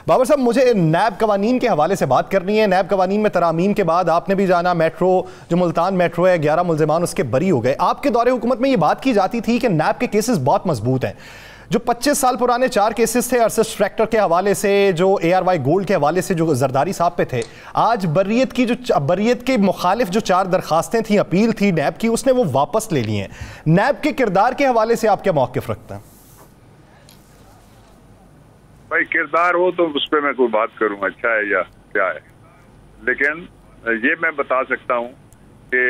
बाबर साहब, मुझे नैब कवानीन के हवाले से बात करनी है। नैब कवानीन में तरामीम के बाद आपने भी जाना, मेट्रो जो मुल्तान मेट्रो है 11 मुल्जिमान उसके बरी हो गए। आपके दौरे हुकूमत में ये बात की जाती थी कि नैब के केसेस बहुत मजबूत हैं। जो 25 साल पुराने 4 केसेस थे अरसद ट्रैक्टर के हवाले से, जो ARY गोल्ड के हवाले से जो जरदारी साहब पे थे, आज बर्रियत के मुखालिफ जो 4 दरखास्तें थी, अपील थी नैब की, उसने वो वापस ले ली हैं। नैब के किरदार के हवाले से आप क्या मौक़िफ़ रखते हैं? भाई किरदार हो तो उस पर मैं कोई बात करूं अच्छा है या क्या है, लेकिन ये मैं बता सकता हूं कि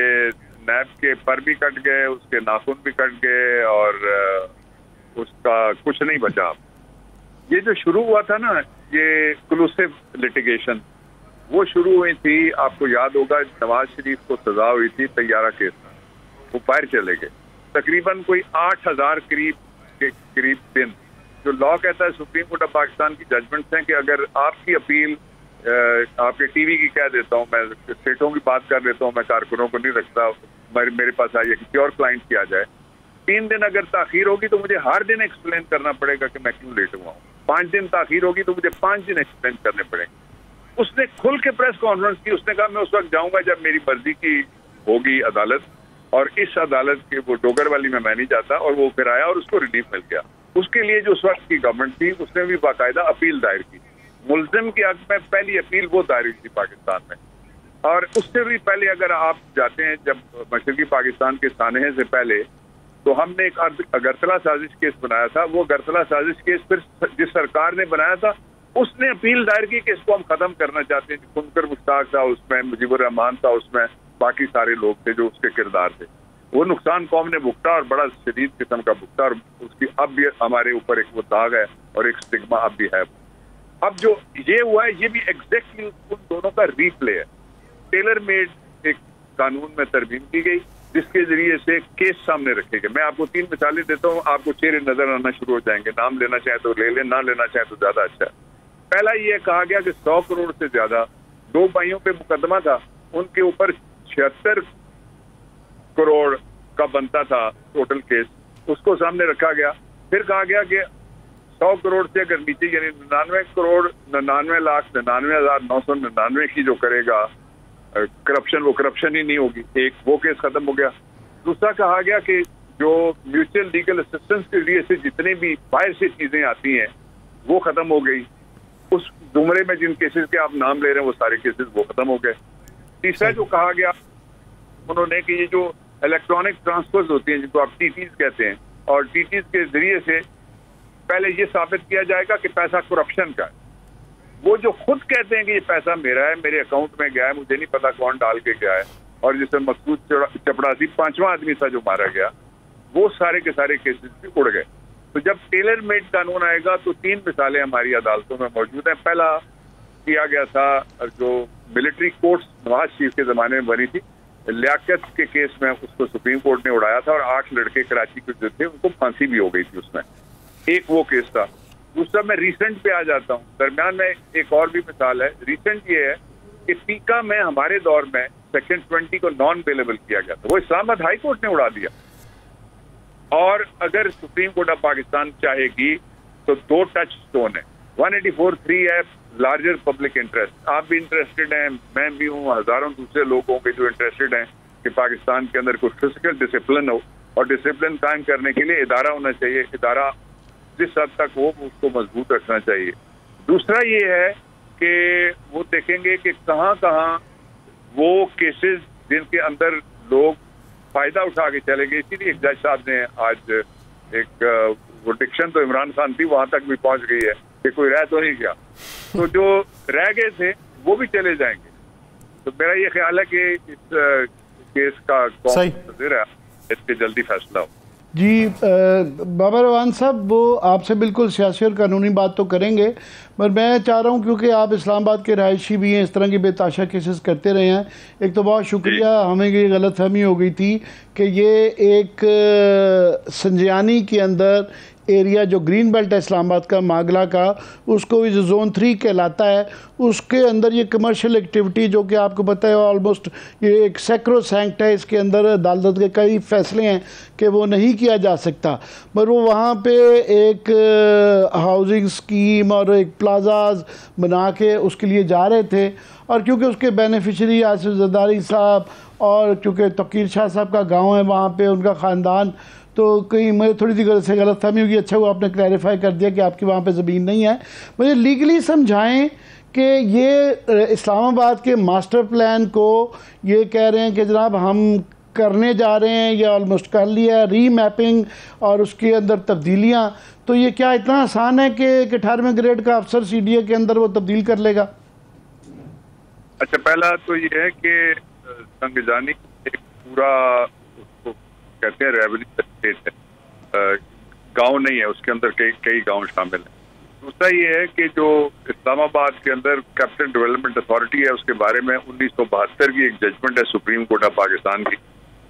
नैब के पर भी कट गए, उसके नाखून भी कट गए और उसका कुछ नहीं बचा। ये जो शुरू हुआ था ना, ये एक्सक्लूसिव लिटिगेशन, वो शुरू हुई थी, आपको याद होगा नवाज शरीफ को सजा हुई थी तैयारा केस में, वो बाहर चले गए। तकरीबन कोई 8000 करीब दिन, जो लॉ कहता है, सुप्रीम कोर्ट ऑफ पाकिस्तान की जजमेंट्स हैं कि अगर आपकी अपील आपके टीवी की कह देता हूँ, मैं स्टेटों की बात कर लेता हूँ, मैं कारकुनों को नहीं रखता, मेरे पास आई है किसी और क्लाइंट की आ जाए, 3 दिन अगर ताखीर होगी तो मुझे हर दिन एक्सप्लेन करना पड़ेगा कि मैं क्यों लेट हुआ हूँ। 5 दिन ताखीर होगी तो मुझे 5 दिन एक्सप्लेन करने पड़ेंगे। उसने खुल के प्रेस कॉन्फ्रेंस की, उसने कहा मैं उस वक्त जाऊंगा जब मेरी मर्जी की होगी अदालत, और इस अदालत के वो डोगर वाली में मैं नहीं जाता, और वो फिर आया और उसको रिलीफ मिल गया। उसके लिए जो उस वक्त की गवर्नमेंट थी उसने भी बाकायदा अपील दायर की। मुल्जिम की हक में पहली अपील वो दायर हुई थी पाकिस्तान में। और उससे भी पहले अगर आप जाते हैं, जब मशरकी पाकिस्तान के सानहे से पहले, तो हमने एक अगरतला साजिश केस बनाया था। वो अगरतला साजिश केस फिर जिस सरकार ने बनाया था उसने अपील दायर की कि इसको हम खत्म करना चाहते हैं। खुनकर मुश्ताक था उसमें, मुजीबुर रहमान था उसमें, बाकी सारे लोग थे जो उसके किरदार थे। वो नुकसान कौम ने भुगता और बड़ा शदीद किस्म का भुगता, और उसकी अब भी हमारे ऊपर एक वो दाग है और एक स्टिग्मा अब भी है। अब जो ये हुआ है ये भी एग्जैक्टली उन दोनों का रीप्ले है। टेलर मेड एक कानून में तरमीम की गई जिसके जरिए से केस सामने रखे गए। मैं आपको 3 मिसालें देता हूँ, आपको चेहरे नजर आना शुरू हो जाएंगे। नाम लेना चाहे तो ले लें, ना लेना चाहे तो ज्यादा अच्छा है। पहला ये कहा गया कि 100 करोड़ से ज्यादा 2 भाइयों पे मुकदमा था, उनके ऊपर 76 करोड़ का बनता था टोटल केस, उसको सामने रखा गया। फिर कहा गया कि 100 करोड़ से अगर नीचे, यानी 99 करोड़ 99,99,999 की जो करेगा करप्शन, वो करप्शन ही नहीं होगी। एक वो केस खत्म हो गया। दूसरा कहा गया कि जो म्यूचुअल लीगल असिस्टेंस के जरिए से जितने भी बाहर से चीजें आती हैं वो खत्म हो गई। उस जुमरे में जिन केसेस के आप नाम ले रहे हैं वो सारे केसेस वो खत्म हो गए। तीसरा जो कहा गया उन्होंने कि ये जो इलेक्ट्रॉनिक ट्रांसफर्स होती हैं जिनको आप TTs कहते हैं, और TTs के जरिए से पहले ये साबित किया जाएगा कि पैसा करप्शन का है। वो जो खुद कहते हैं कि ये पैसा मेरा है, मेरे अकाउंट में गया है, मुझे नहीं पता कौन डाल के गया है, और जिसमें मकसूद चपड़ासी 5वां आदमी था जो मारा गया, वो सारे के सारे केसेस भी उड़ गए। तो जब टेलर मेड कानून आएगा तो 3 मिसालें हमारी अदालतों में मौजूद हैं। पहला किया गया था जो मिलिट्री कोर्ट्स नवाज शरीफ के जमाने में बनी थी, लियाकत के केस में उसको सुप्रीम कोर्ट ने उड़ाया था और 8 लड़के कराची के जो थे उनको फांसी भी हो गई थी उसमें। एक वो केस था। दूसरा मैं रिसेंट पे आ जाता हूँ, दरमियान में एक और भी मिसाल है। रिसेंट ये है कि पीका में हमारे दौर में सेक्शन 20 को नॉन अवेलेबल किया गया था, वो इस्लामाबाद हाई कोर्ट ने उड़ा दिया। और अगर सुप्रीम कोर्ट ऑफ पाकिस्तान चाहेगी तो 2 टच स्टोन है। 184(3) है लार्जर पब्लिक इंटरेस्ट। आप भी इंटरेस्टेड हैं, मैं भी हूँ, हजारों दूसरे लोग होंगे जो इंटरेस्टेड हैं कि पाकिस्तान के अंदर कोई फिजिकल डिसिप्लिन हो, और डिसिप्लिन कायम करने के लिए इदारा होना चाहिए। इदारा जिस हद तक हो उसको मजबूत रखना चाहिए। दूसरा ये है कि वो देखेंगे कि कहाँ कहाँ वो केसेस जिनके अंदर लोग फायदा उठा के चले गए। इसीलिए एक जज साहब ने आज एक वो डिक्शन तो इमरान खान थी वहां तक भी पहुंच गई है कि कोई रह तो नहीं गया, तो जो रह गए थे वो भी चले जाएंगे। तो मेरा ये ख्याल है कि इस केस का कौन है इसके जल्दी फैसला हो। जी बाबर रवान साहब, वो आपसे बिल्कुल सियासी और कानूनी बात तो करेंगे, पर मैं चाह रहा हूँ क्योंकि आप इस्लामाबाद के रहायशी भी हैं, इस तरह की बेताशा केसेस करते रहे हैं। एक तो बहुत शुक्रिया, हमें ये गलतफहमी हो गई थी कि ये एक संजियानी के अंदर एरिया जो ग्रीन बेल्ट है इस्लामाबाद का, मागला का, उसको भी जो जोन 3 कहलाता है, उसके अंदर ये कमर्शियल एक्टिविटी जो कि आपको पता है ऑलमोस्ट ये एक सैक्रोसैंक्ट है, इसके अंदर अदालत के कई फैसले हैं कि वो नहीं किया जा सकता। पर वो वहाँ पे एक हाउसिंग स्कीम और एक प्लाजाज बना के उसके लिए जा रहे थे, और क्योंकि उसके बेनिफिशरी आसिफ जरदारी साहब और क्योंकि तकीर शाह साहब का गांव है वहाँ पे, उनका ख़ानदान, तो कहीं मुझे थोड़ी सी गलतफहमी होगी। अच्छा हुआ आपने क्लैरिफाई कर दिया कि आपकी वहाँ पे ज़मीन नहीं है। मुझे लीगली समझाएं कि ये इस्लामाबाद के मास्टर प्लान को ये कह रहे हैं कि जनाब हम करने जा रहे हैं या ऑलमोस्ट कर लिया, रीमैपिंग और उसके अंदर तब्दीलियाँ, तो ये क्या इतना आसान है कि 18वें ग्रेड का अफसर CDA के अंदर वो तब्दील कर लेगा? अच्छा, पहला तो ये है कि संगजानी एक पूरा उसको कहते हैं रेवेन्यू स्टेट है, गांव नहीं है, उसके अंदर कई गांव शामिल हैं। दूसरा ये है कि जो इस्लामाबाद के अंदर कैपिटल डेवलपमेंट अथॉरिटी है, उसके बारे में 1972 की एक जजमेंट है सुप्रीम कोर्ट ऑफ पाकिस्तान की,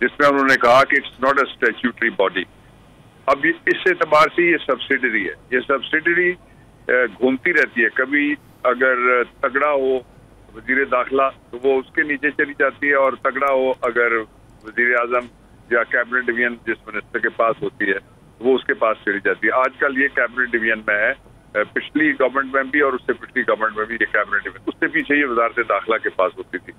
जिसमें उन्होंने कहा कि it's not a statutory body. अब इस एतबार से ये सब्सिडरी है, ये सब्सिडरी घूमती रहती है। कभी अगर तगड़ा हो वजीर दाखिला तो वो उसके नीचे चली जाती है, और तगड़ा हो अगर वजीर आजम या कैबिनेट डिवीजन जिस मिनिस्टर के पास होती है वो उसके पास चली जाती है। आजकल ये कैबिनेट डिवीजन में है, पिछली गवर्नमेंट में भी और उससे पिछली गवर्नमेंट में भी ये कैबिनेट डिवीजन, उससे पीछे ये वजारत दाखिला के पास होती थी।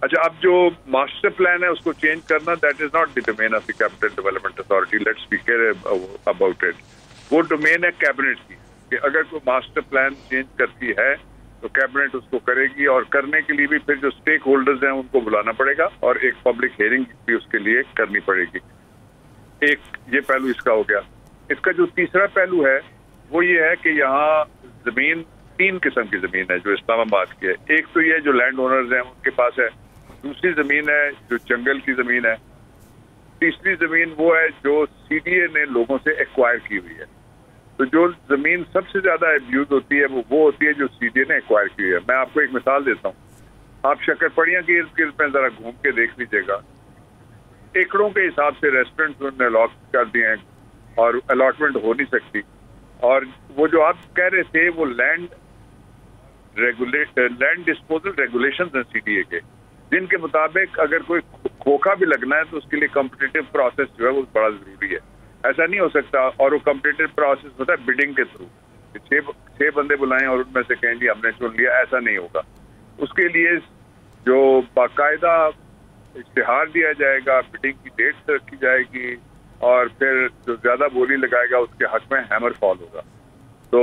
अच्छा, अब जो मास्टर प्लान है उसको चेंज करना, that is not the domain of the capital development authority, let's be clear about it. वो डोमेन है कैबिनेट की, कि अगर कोई मास्टर प्लान चेंज करती है तो कैबिनेट उसको करेगी, और करने के लिए भी फिर जो स्टेक होल्डर्स हैं उनको बुलाना पड़ेगा और एक पब्लिक हियरिंग भी उसके लिए करनी पड़ेगी। एक ये पहलू इसका हो गया। इसका जो तीसरा पहलू है वो ये है कि यहाँ जमीन 3 किस्म की जमीन है जो इस्लामाबाद की है। एक तो ये जो लैंड ओनर्स हैं उनके पास है, दूसरी जमीन है जो जंगल की जमीन है, तीसरी जमीन वो है जो CDA ने लोगों से एक्वायर की हुई है। तो जो जमीन सबसे ज्यादा अब्यूज होती है वो होती है जो CDA ने एक्वायर की हुई है। मैं आपको एक मिसाल देता हूँ, आप शक्करपड़िया के इर्द गिर्द में जरा घूम के देख लीजिएगा, एकड़ों के हिसाब से रेस्टोरेंट उन्होंने अलॉट कर दिए हैं और अलॉटमेंट हो नहीं सकती। और वो जो आप कह रहे थे वो लैंड डिस्पोजल रेगुलेशंस हैं CDA के, जिनके मुताबिक अगर कोई खोखा भी लगना है तो उसके लिए कॉम्पिटिटिव प्रोसेस जो है वो बड़ा जरूरी है। ऐसा नहीं हो सकता, और वो कॉम्पिटिटिव प्रोसेस होता है बिडिंग के थ्रू, 6 बंदे बुलाएं और उनमें से कहें जी हमने चुन लिया, ऐसा नहीं होगा। उसके लिए जो बाकायदा इश्तिहार दिया जाएगा, बिडिंग की डेट रखी जाएगी, और फिर जो ज्यादा बोली लगाएगा उसके हक में हैमर फॉल होगा। तो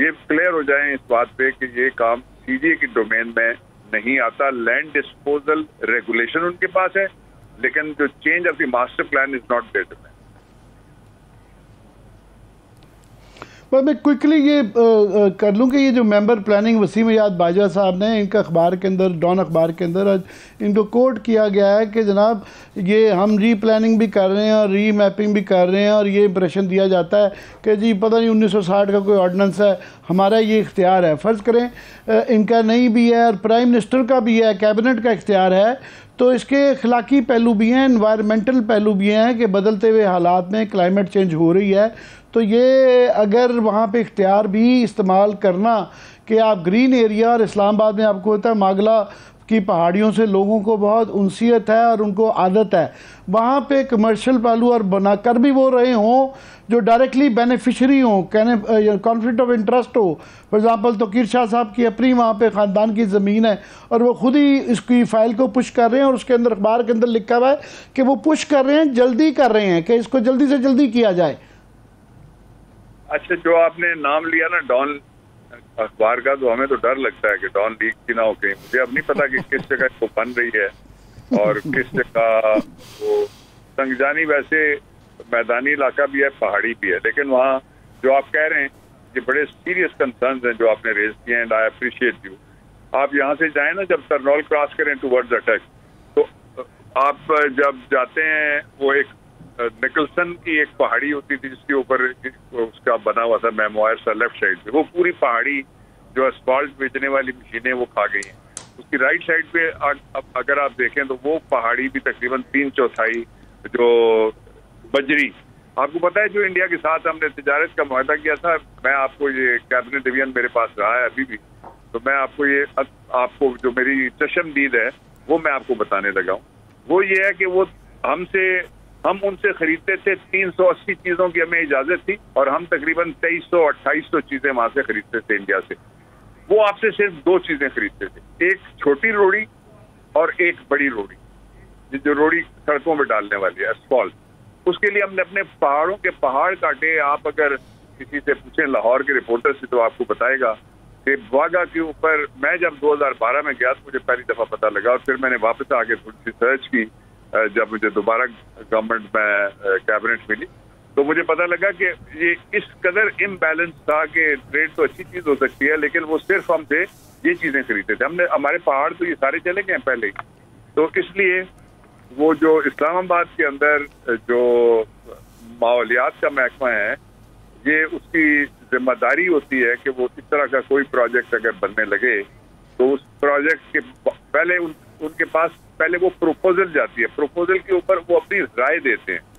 ये क्लियर हो जाए इस बात पे कि ये काम CDA की डोमेन में नहीं आता। लैंड डिस्पोजल रेगुलेशन उनके पास है, लेकिन जो change of the master plan is not there. पर मैं क्विकली ये कर लूँ कि ये जो मेंबर प्लानिंग वसीम याद बाजवा साहब ने, इनका अखबार के अंदर, डॉन अखबार के अंदर आज इनको कोट किया गया है कि जनाब ये हम री प्लानिंग भी कर रहे हैं और री मैपिंग भी कर रहे हैं, और ये इंप्रेशन दिया जाता है कि जी पता नहीं 1960 का कोई ऑर्डिनेंस है, हमारा ये इख्तियार है। फ़र्ज़ करें इनका नहीं भी है और प्राइम मिनिस्टर का भी है, कैबिनेट का इख्तियार है, तो इसके अखलाकी पहलू भी हैं, इन्वायरमेंटल पहलू भी हैं कि बदलते हुए हालात में क्लाइमेट चेंज हो रही है। तो ये अगर वहाँ पे इख्तियार भी इस्तेमाल करना कि आप ग्रीन एरिया, और इस्लामाबाद में आपको होता है मागला की पहाड़ियों से लोगों को बहुत उनसियत है और उनको आदत है, वहाँ पे कमर्शियल पहलू और बनाकर भी वो रहे हों जो डायरेक्टली बेनिफिशरी हों, कहने कॉन्फ्लिक्ट ऑफ इंटरेस्ट हो। फॉर एग्जांपल तकीर शाह साहब की अपनी वहाँ पे ख़ानदान की ज़मीन है और वो खुद ही इसकी फ़ाइल को पुश कर रहे हैं, और उसके अंदर अखबार के अंदर लिखा हुआ है कि वो पुश कर रहे हैं, जल्दी कर रहे हैं कि इसको जल्दी से जल्दी किया जाए। अच्छा, जो आपने नाम लिया ना डॉन अखबार का, तो हमें तो डर लगता है कि डॉन लीक की ना हो कहीं। मुझे अब नहीं पता कि किस जगह वो बन रही है और किस जगह वो। संगजानी वैसे मैदानी इलाका भी है, पहाड़ी भी है, लेकिन वहाँ जो आप कह रहे हैं ये बड़े सीरियस कंसर्न्स हैं जो आपने रेज किए हैं, एंड आई अप्रिशिएट यू। आप यहाँ से जाएं ना, जब तरनौल क्रॉस करें टुवर्ड्स अटक, तो आप जब जाते हैं वो एक निकलसन की एक पहाड़ी होती थी जिसके ऊपर उसका बना हुआ था मेमोयर सा लेफ्ट साइड पे, वो पूरी पहाड़ी जो असफाल्ट बेचने वाली मशीनें वो खा गई हैं। उसकी राइट साइड पे अगर आप देखें तो वो पहाड़ी भी तकरीबन 3/4 जो बजरी आपको पता है जो इंडिया के साथ हमने तिजारत का मुआहदा किया था, मैं आपको ये कैबिनेट डिवीजन मेरे पास रहा है अभी भी, तो मैं आपको जो मेरी चशमदीद है वो मैं आपको बताने लगा हूँ। वो ये है कि वो हम उनसे खरीदते थे 380 चीजों की हमें इजाजत थी, और हम तकरीबन 2300-2800 चीजें वहां से खरीदते थे इंडिया से। वो आपसे सिर्फ 2 चीजें खरीदते थे, एक छोटी रोड़ी और एक बड़ी रोड़ी, जो रोड़ी सड़कों में डालने वाली है, एस्फॉल्ट। उसके लिए हमने अपने पहाड़ों के पहाड़ काटे। आप अगर किसी से पूछें लाहौर के रिपोर्टर से तो आपको बताएगा कि वाघा के ऊपर मैं जब 2012 में गया तो मुझे पहली दफा पता लगा, और फिर मैंने वापस आके थोड़ी सी सर्च की जब मुझे दोबारा गवर्नमेंट में कैबिनेट मिली, तो मुझे पता लगा कि ये इस कदर इम्बैलेंस था कि ट्रेड तो अच्छी चीज हो सकती है, लेकिन वो सिर्फ हमसे ये चीजें खरीदते थे। हमने हमारे पहाड़ तो ये सारे चले गए पहले ही, तो इसलिए वो जो इस्लामाबाद के अंदर जो माहौलियात का महकमा है, ये उसकी जिम्मेदारी होती है कि वो इस तरह का कोई प्रोजेक्ट अगर बनने लगे तो उस प्रोजेक्ट के पहले उनके पास पहले वो प्रपोजल जाती है, प्रपोजल के ऊपर वो अपनी राय देते हैं